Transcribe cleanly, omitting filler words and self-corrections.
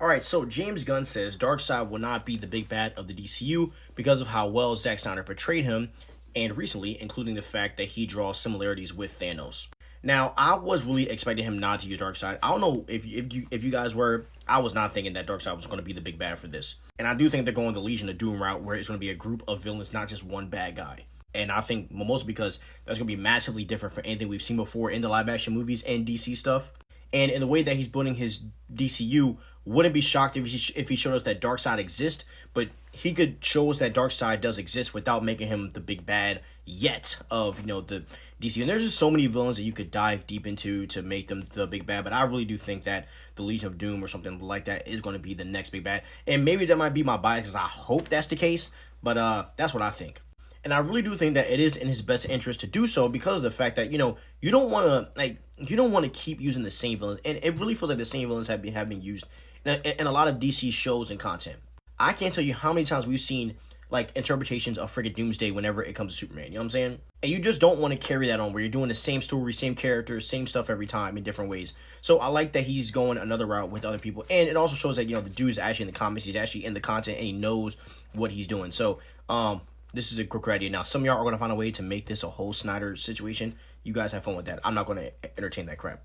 All right, so James Gunn says Darkseid will not be the big bad of the DCU because of how well Zack Snyder portrayed him, and recently, including the fact that he draws similarities with Thanos. Now, I was really expecting him not to use Darkseid. I don't know if you guys were. I was not thinking that Darkseid was going to be the big bad for this, and I do think they're going the Legion of Doom route, where it's going to be a group of villains, not just one bad guy. And I think mostly because that's going to be massively different from anything we've seen before in the live action movies and DC stuff. And in the way that he's building his DCU, wouldn't be shocked if he showed us that Darkseid exists, but he could show us that Darkseid does exist without making him the big bad yet of the DC. And there's just so many villains that you could dive deep into to make them the big bad. But I really do think that the Legion of Doom or something like that is going to be the next big bad. And maybe that might be my bias because I hope that's the case. But that's what I think. And I really do think that it is in his best interest to do so because of the fact that, you don't want to keep using the same villains. And it really feels like the same villains have been used in a lot of DC shows and content. I can't tell you how many times we've seen interpretations of friggin' Doomsday whenever it comes to Superman. You know what I'm saying? And you just don't want to carry that on where you're doing the same story, same characters, same stuff every time in different ways. So I like that he's going another route with other people. And it also shows that, the dude is actually in the comics. He's actually in the content and he knows what he's doing. So, this is a great idea. Now, some of y'all are going to find a way to make this a whole Snyder situation. You guys have fun with that. I'm not going to entertain that crap.